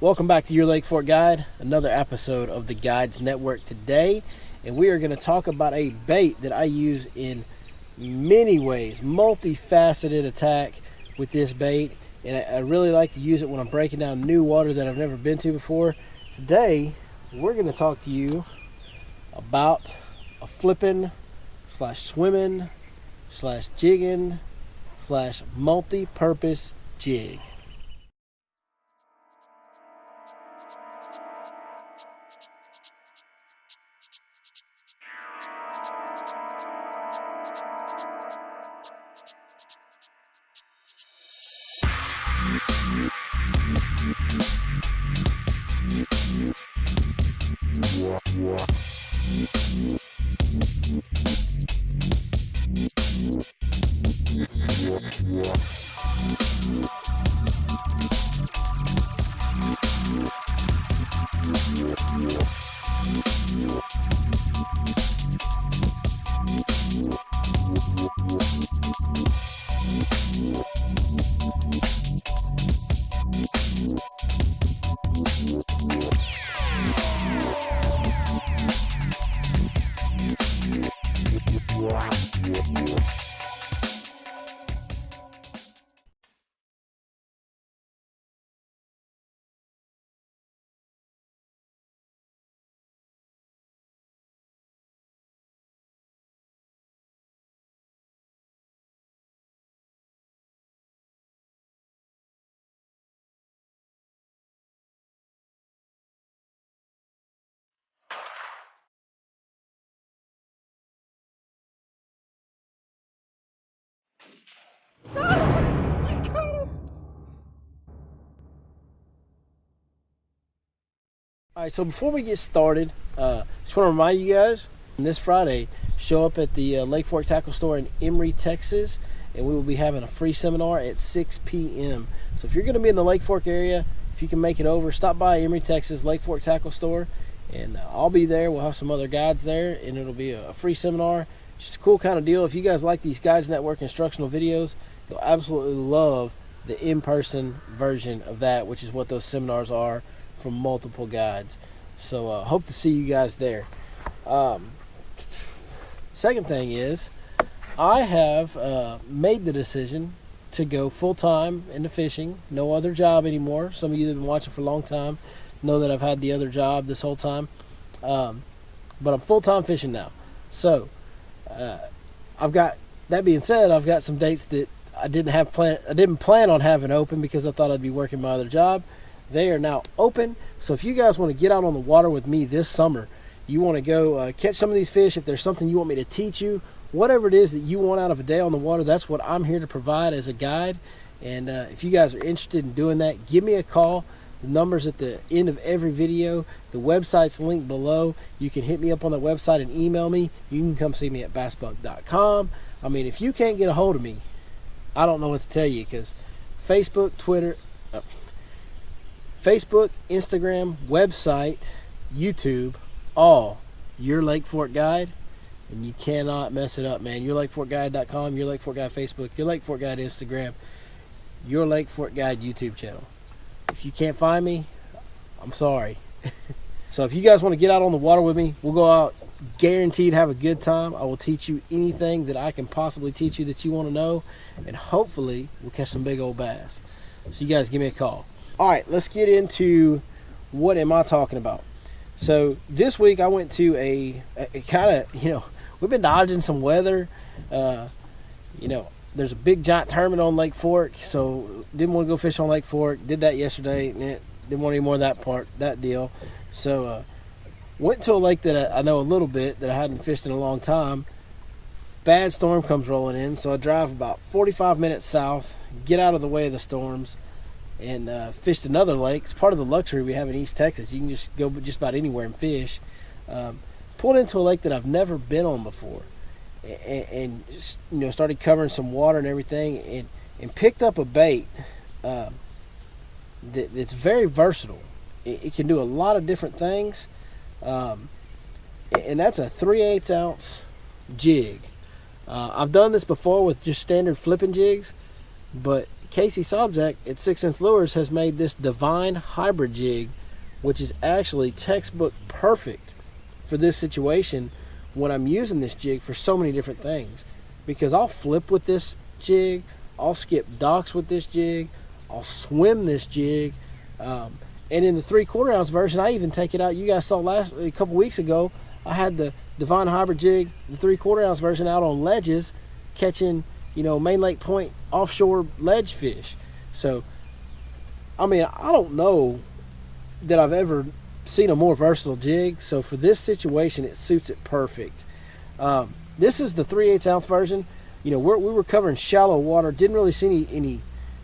Welcome back to Your Lake Fork Guide, another episode of the Guides Network today, and we are going to talk about a bait that I use in many ways, multifaceted attack with this bait, and I really like to use it when I'm breaking down new water that I've never been to before. Today, we're going to talk to you about a flipping slash swimming slash jigging slash multi-purpose jig. Alright, so before we get started, just want to remind you guys, this Friday, show up at the Lake Fork Tackle Store in Emory, Texas, and we will be having a free seminar at 6 p.m. So if you're going to be in the Lake Fork area, if you can make it over, stop by Emory, Texas, Lake Fork Tackle Store, and I'll be there. We'll have some other guides there, and it'll be a free seminar. Just a cool kind of deal. If you guys like these Guides Network instructional videos, you'll absolutely love the in-person version of that, which is what those seminars are, from multiple guides. So hope to see you guys there. Second thing is, I have made the decision to go full-time into fishing. No other job anymore. Some of you that have been watching for a long time know that I've had the other job this whole time, but I'm full-time fishing now. So I've got, that being said, I've got some dates that I didn't plan on having open because I thought I'd be working my other job. They are now open. So if you guys want to get out on the water with me this summer, you want to go catch some of these fish, if there's something you want me to teach you, whatever it is that you want out of a day on the water, that's what I'm here to provide as a guide. And if you guys are interested in doing that, give me a call. The number's at the end of every video. The website's linked below. You can hit me up on the website and email me. You can come see me at bassbuck.com. I mean, if you can't get a hold of me, I don't know what to tell you, because Facebook, Instagram, website, YouTube, all Your Lake Fork Guide, and you cannot mess it up, man. YourLakeForkGuide.com, Your Lake Fork Guide Facebook, Your Lake Fork Guide Instagram, Your Lake Fork Guide YouTube channel. If you can't find me, I'm sorry. So if you guys want to get out on the water with me, we'll go out, guaranteed have a good time. I will teach you anything that I can possibly teach you that you want to know, and hopefully we'll catch some big old bass. So you guys give me a call. All right, let's get into what am I talking about. So this week I went to a kind of, we've been dodging some weather. There's a big giant tournament on Lake Fork, so didn't want to go fish on Lake Fork. Did that yesterday. Didn't want any more of that deal. So went to a lake that I know a little bit, that I hadn't fished in a long time. Bad storm comes rolling in, so I drive about 45 minutes south, get out of the way of the storms, and fished another lake. It's part of the luxury we have in East Texas. You can just go just about anywhere and fish. Pulled into a lake that I've never been on before, and just, started covering some water and everything, and picked up a bait that's very versatile. It can do a lot of different things, and that's a 3/8 ounce jig. I've done this before with just standard flipping jigs, but Casey Sobczak at 6 Inch Lures has made this Divine Hybrid jig, which is actually textbook perfect for this situation when I'm using this jig for so many different things. Because I'll flip with this jig, I'll skip docks with this jig, I'll swim this jig, and in the 3/4 ounce version, I even take it out. You guys saw a couple weeks ago, I had the Divine Hybrid jig, the 3/4 ounce version, out on ledges, catching, you know, Main Lake Point offshore ledge fish. So, I mean, I don't know that I've ever seen a more versatile jig. So for this situation, it suits it perfect. This is the 3/8 ounce version. You know, we were covering shallow water, didn't really see any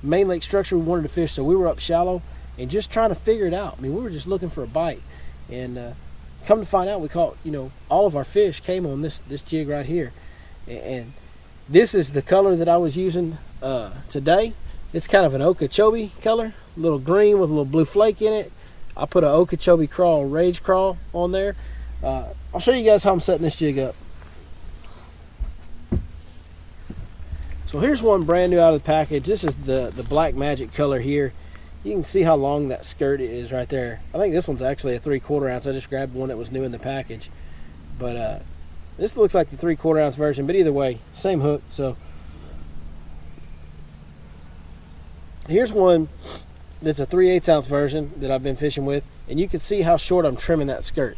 main lake structure we wanted to fish, so we were up shallow and just trying to figure it out. I mean, we were just looking for a bite, and come to find out, we caught, you know, all of our fish came on this jig right here. And this is the color that I was using today. It's kind of an Okeechobee color, a little green with a little blue flake in it. I put an Okeechobee crawl, rage crawl on there. I'll show you guys how I'm setting this jig up. So here's one brand new out of the package. This is the Black Magic color here. You can see how long that skirt is right there. I think this one's actually a 3/4 ounce. I just grabbed one that was new in the package. But this looks like the 3/4 ounce version, but either way, same hook. So here's one that's a 3/8 ounce version that I've been fishing with, and you can see how short I'm trimming that skirt.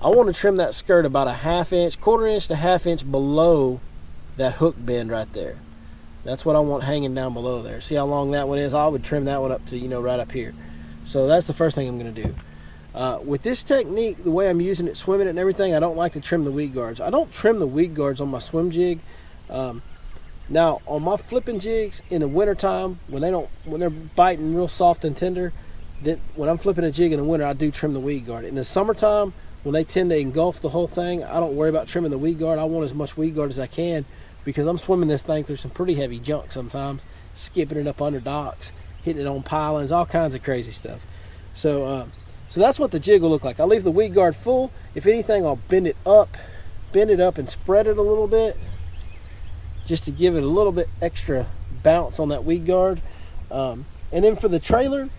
I want to trim that skirt about a 1/2 inch, 1/4 inch to 1/2 inch below that hook bend right there. That's what I want hanging down below there. See how long that one is? I would trim that one up to, you know, right up here. So that's the first thing I'm going to do. With this technique, the way I'm using it, swimming it and everything, I don't like to trim the weed guards. I don't trim the weed guards on my swim jig. Now on my flipping jigs in the wintertime, when they're biting real soft and tender, when I'm flipping a jig in the winter, I do trim the weed guard. In the summertime, when they tend to engulf the whole thing, I don't worry about trimming the weed guard. I want as much weed guard as I can, because I'm swimming this thing through some pretty heavy junk sometimes, skipping it up under docks, hitting it on pilings, all kinds of crazy stuff. So that's what the jig will look like. I'll leave the weed guard full. If anything, I'll bend it up and spread it a little bit, just to give it a little bit extra bounce on that weed guard. And then for the trailer,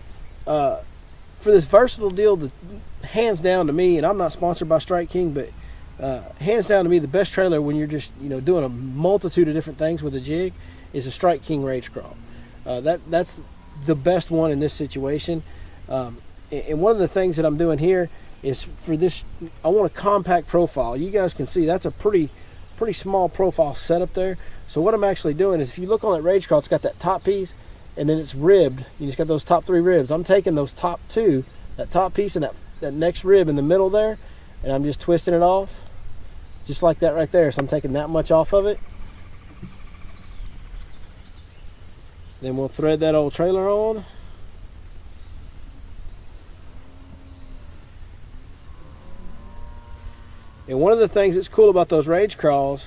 for this versatile deal, hands down to me, and I'm not sponsored by Strike King, but hands down to me, the best trailer when you're just, you know, doing a multitude of different things with a jig is a Strike King Rage Crawl. That's the best one in this situation. And one of the things that I'm doing here is, for this, I want a compact profile. You guys can see that's a pretty small profile setup there. So what I'm actually doing is, if you look on that Rage Crawl, it's got that top piece, and then it's ribbed. You just got those top 3 ribs. I'm taking those top 2, that top piece and that next rib in the middle there, and I'm just twisting it off, just like that right there. So I'm taking that much off of it. Then we'll thread that old trailer on. And one of the things that's cool about those Rage Crawls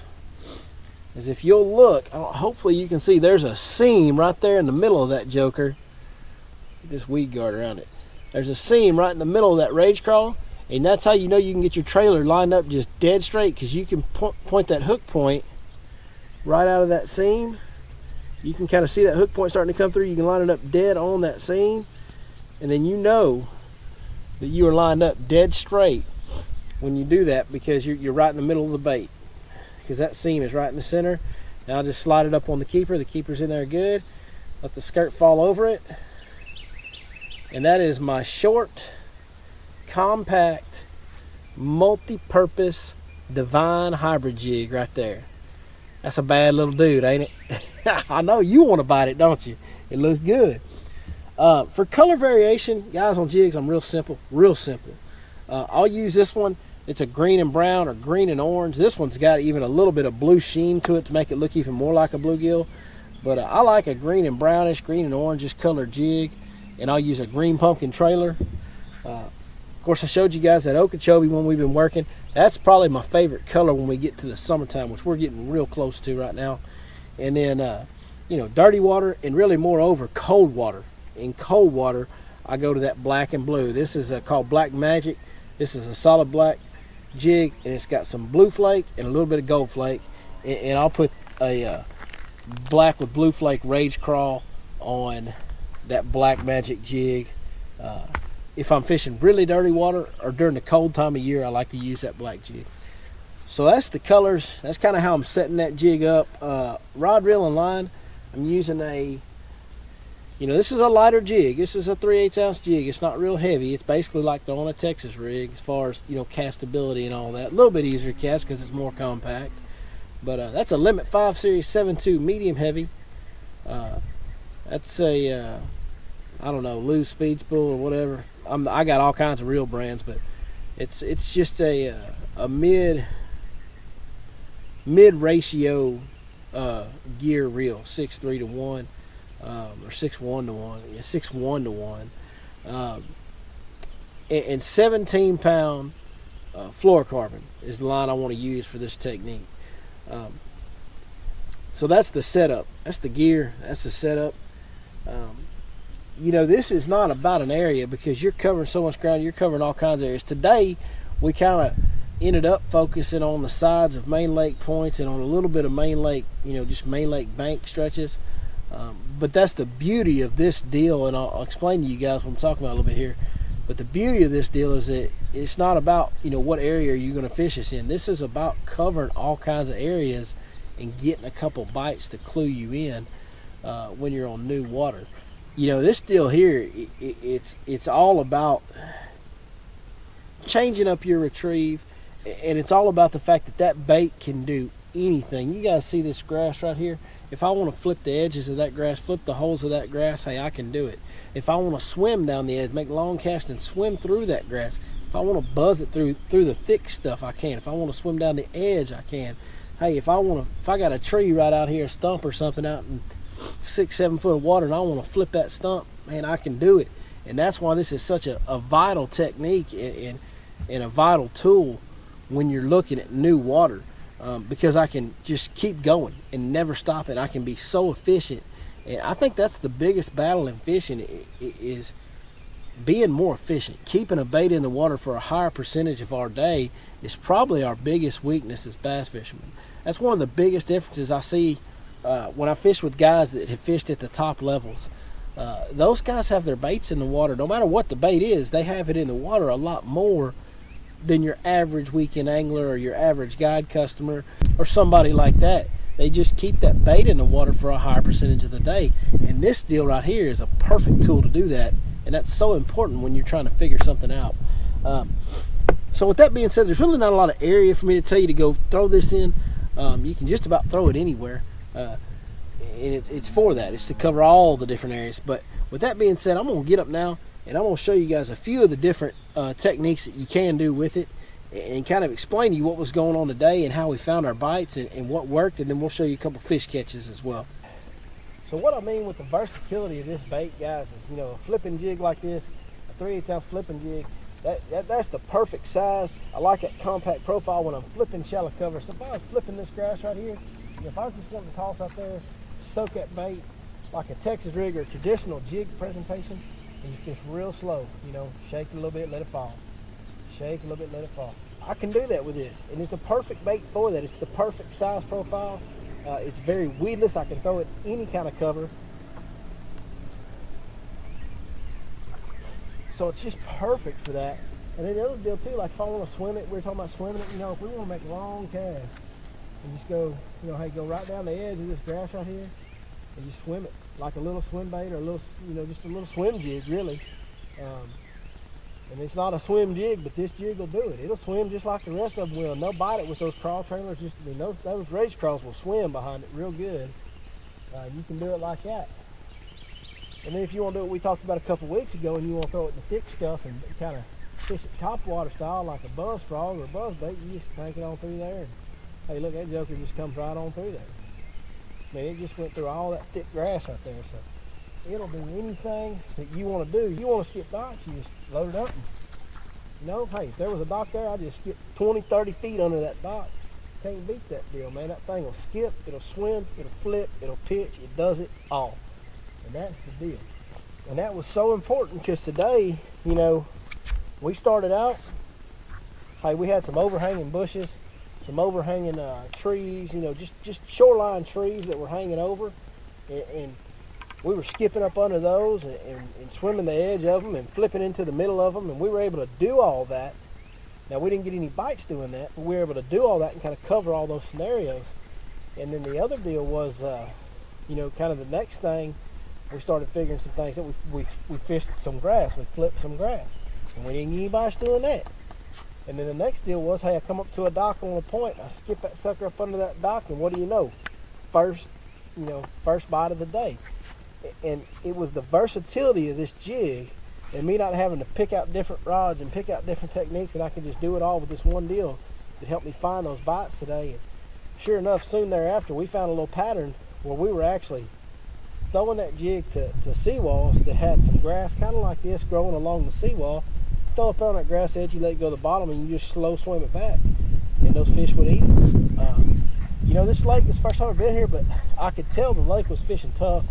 is, if you'll look, hopefully you can see, there's a seam right there in the middle of that joker. Get this weed guard around it. There's a seam right in the middle of that Rage Crawl, and that's how you know you can get your trailer lined up just dead straight, because you can point that hook point right out of that seam. You can kind of see that hook point starting to come through. You can line it up dead on that seam, and then you know that you are lined up dead straight when you do that, because you're right in the middle of the bait, because that seam is right in the center. Now I'll just slide it up on the keeper. The keeper's in there good. Let the skirt fall over it. And that is my short, compact, multi-purpose Divine Hybrid jig right there. That's a bad little dude, ain't it? I know you want to bite it, don't you? It looks good. For color variation, guys, on jigs, I'm real simple. I'll use this one. It's a green and brown, or green and orange. This one's got even a little bit of blue sheen to it to make it look even more like a bluegill. But I like a green and brownish, green and orangish colored jig. And I'll use a green pumpkin trailer. Of course, I showed you guys that Okeechobee one we've been working. That's probably my favorite color when we get to the summertime, which we're getting real close to right now. And then, you know, dirty water, and really moreover, cold water. In cold water, I go to that black and blue. This is called Black Magic. This is a solid black jig, and it's got some blue flake and a little bit of gold flake. And I'll put a black with blue flake rage crawl on that black magic jig. If I'm fishing really dirty water or during the cold time of year, I like to use that black jig. So that's the colors. That's kind of how I'm setting that jig up. Rod, reel, and line, I'm using a, this is a lighter jig. This is a 3/8 ounce jig. It's not real heavy. It's basically like the on a Texas rig as far as, castability and all that. A little bit easier to cast because it's more compact. But that's a Limit 5 Series 7.2 medium heavy. That's a, I don't know, Lew's Speed Spool or whatever. I got all kinds of real brands, but it's just a mid ratio gear reel, 6:3 to 1, or 6:1 to 1, yeah, 6:1 to 1, and 17-pound fluorocarbon is the line I want to use for this technique. So that's the setup. That's the gear. That's the setup. This is not about an area because you're covering so much ground. You're covering all kinds of areas. Today, we kind of ended up focusing on the sides of main lake points and on a little bit of main lake, just main lake bank stretches. But that's the beauty of this deal, and I'll explain to you guys what I'm talking about a little bit here. But the beauty of this deal is that it's not about, what area you're going to fish this in. This is about covering all kinds of areas and getting a couple bites to clue you in when you're on new water. This deal here, it's all about changing up your retrieve, and it's all about the fact that bait can do anything. You guys see this grass right here? If I want to flip the edges of that grass, flip the holes of that grass, hey, I can do it. If I want to swim down the edge, make long casts and swim through that grass, if I want to buzz it through the thick stuff, I can. If I want to swim down the edge, I can. Hey, if I got a tree right out here, a stump or something out in 6-7 foot of water, and I want to flip that stump, man, I can do it. And that's why this is such a vital technique and a vital tool when you're looking at new water, because I can just keep going and never stop it. I can be so efficient, and I think that's the biggest battle in fishing is being more efficient. Keeping a bait in the water for a higher percentage of our day is probably our biggest weakness as bass fishermen. That's one of the biggest differences I see when I fish with guys that have fished at the top levels. Those guys have their baits in the water. No matter what the bait is, they have it in the water a lot more than your average weekend angler or your average guide customer or somebody like that. They just keep that bait in the water for a higher percentage of the day. And this deal right here is a perfect tool to do that. And that's so important when you're trying to figure something out. So with that being said, there's really not a lot of area for me to tell you to go throw this in. You can just about throw it anywhere. And it's for that. It's to cover all the different areas. But with that being said, I'm going to get up now and I'm going to show you guys a few of the different techniques that you can do with it, and kind of explain to you what was going on today and how we found our bites and what worked, and then we'll show you a couple fish catches as well. So what I mean with the versatility of this bait, guys, is a flipping jig like this, a 3/8 ounce flipping jig, that's the perfect size. I like that compact profile when I'm flipping shallow cover. So if I was flipping this grass right here, if I was just wanting to toss out there, soak that bait like a Texas rig or a traditional jig presentation, and you fish real slow, shake it a little bit, let it fall. Shake a little bit, let it fall. I can do that with this, and it's a perfect bait for that. It's the perfect size profile. It's very weedless. I can throw it any kind of cover. So it's just perfect for that. And then the other deal too, like if I want to swim it, we were talking about swimming it, if we want to make long casts and just go, hey, go right down the edge of this grass right here and just swim it like a little swim bait or a little, just a little swim jig really. And it's not a swim jig, but this jig will do it. It'll swim just like the rest of them will. And they'll bite it with those crawl trailers. Those race crawls will swim behind it real good. You can do it like that. And then if you want to do what we talked about a couple weeks ago and you want to throw it in the thick stuff and kind of fish it top water style like a buzz frog or a buzz bait, you just crank it on through there. And, hey, look, that joker just comes right on through there. I mean, it just went through all that thick grass right there. So it'll do anything that you want to do. You want to skip docks, you just load it up. And, hey, if there was a dock there, I'd just skip 20, 30 feet under that dock. Can't beat that deal, man. That thing will skip, it'll swim, it'll flip, it'll pitch, it does it all. And that's the deal. And that was so important because today, we started out, hey, we had some overhanging bushes, some overhanging trees, you know, just shoreline trees that were hanging over, and we were skipping up under those and swimming the edge of them and flipping into the middle of them, and we were able to do all that. Now, we didn't get any bites doing that, but we were able to do all that and kind of cover all those scenarios. And then the other deal was, you know, kind of the next thing, we started figuring some things out. We fished some grass, we flipped some grass, and we didn't get any bites doing that. And then the next deal was, hey, I come up to a dock on a point, I skip that sucker up under that dock, and what do you know? First bite of the day. And it was the versatility of this jig and me not having to pick out different rods and pick out different techniques, and I could just do it all with this one deal that helped me find those bites today. And sure enough, soon thereafter, we found a little pattern where we were actually throwing that jig to seawalls that had some grass, kind of like this, growing along the seawall. Throw it on that grass edge, you let it go to the bottom, and you just slow swim it back, and those fish would eat it. You know, this lake, this first time I've been here, but I could tell the lake was fishing tough.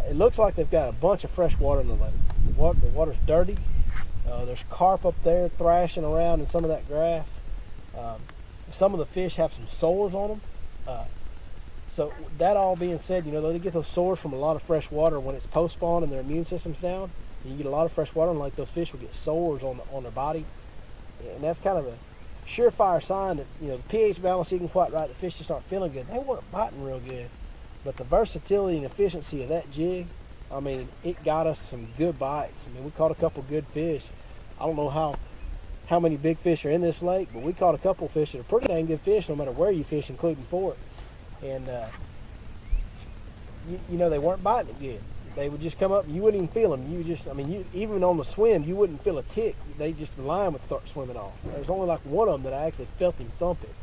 It looks like they've got a bunch of fresh water in the lake. The water's dirty. There's carp up there thrashing around in some of that grass. Some of the fish have some sores on them. So that all being said, you know, they get those sores from a lot of fresh water when it's post-spawn and their immune system's down. And you get a lot of fresh water, and like those fish will get sores on their body. And that's kind of a surefire sign that, you know, the pH balance isn't quite right. The fish just aren't feeling good. They weren't biting real good. But the versatility and efficiency of that jig, I mean, it got us some good bites. I mean, we caught a couple good fish. I don't know how many big fish are in this lake, but we caught a couple fish that are pretty dang good fish no matter where you fish, including Fort. And, you know, they weren't biting it good. They would just come up and you wouldn't even feel them. Even on the swim, you wouldn't feel a tick. The line would start swimming off. There was only like one of them that I actually felt him thump it.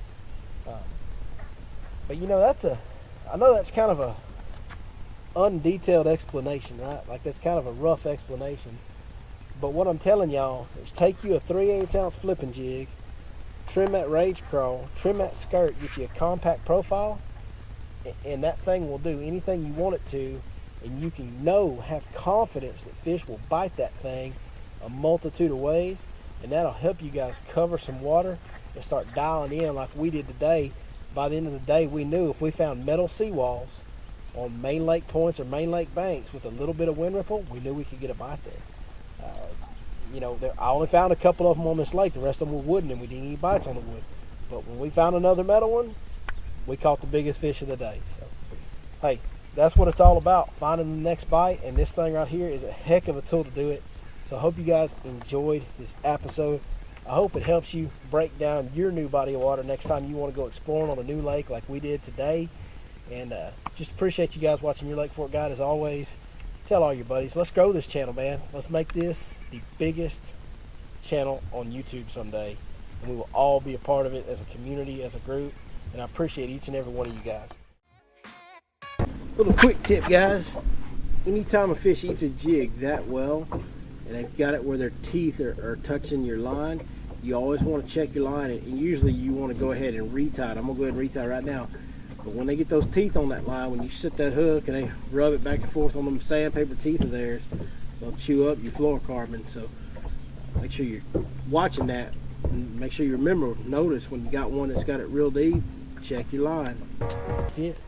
But, you know, I know that's kind of a undetailed explanation, right? Like, that's kind of a rough explanation. But what I'm telling y'all is take you a 3/8 ounce flipping jig, trim that rage crawl, trim that skirt, get you a compact profile, and that thing will do anything you want it to, and you can have confidence that fish will bite that thing a multitude of ways, and that'll help you guys cover some water and start dialing in like we did today. By the end of the day, we knew if we found metal seawalls on main lake points or main lake banks with a little bit of wind ripple, we knew we could get a bite there. You know, I only found a couple of them on this lake. The rest of them were wooden, and we didn't get bites on the wood. But when we found another metal one, we caught the biggest fish of the day. So, hey, that's what it's all about, finding the next bite, and this thing right here is a heck of a tool to do it. So I hope you guys enjoyed this episode. I hope it helps you break down your new body of water next time you want to go exploring on a new lake like we did today. And just appreciate you guys watching Your Lake Fork Guide as always. Tell all your buddies. Let's grow this channel, man. Let's make this the biggest channel on YouTube someday. And we will all be a part of it as a community, as a group. And I appreciate each and every one of you guys. Little quick tip, guys. Anytime a fish eats a jig that well, and they've got it where their teeth are touching your line, you always want to check your line, and usually you want to go ahead and retie it. I'm going to go ahead and retie right now. But when they get those teeth on that line, when you sit that hook and they rub it back and forth on them sandpaper teeth of theirs, they'll chew up your fluorocarbon. So make sure you're watching that, and make sure you notice when you got one that's got it real deep, check your line. That's it.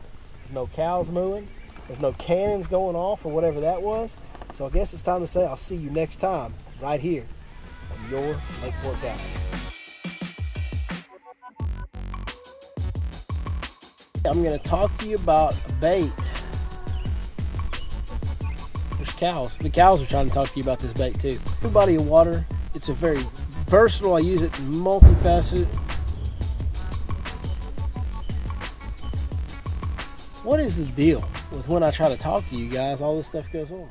There's no cows mooing. There's no cannons going off or whatever that was. So I guess it's time to say I'll see you next time right here on Your Lake Fork Guide. I'm going to talk to you about a bait. There's cows. The cows are trying to talk to you about this bait too. New body of water. It's a very versatile. I use it multifaceted. What is the deal with when I try to talk to you guys, all this stuff goes on?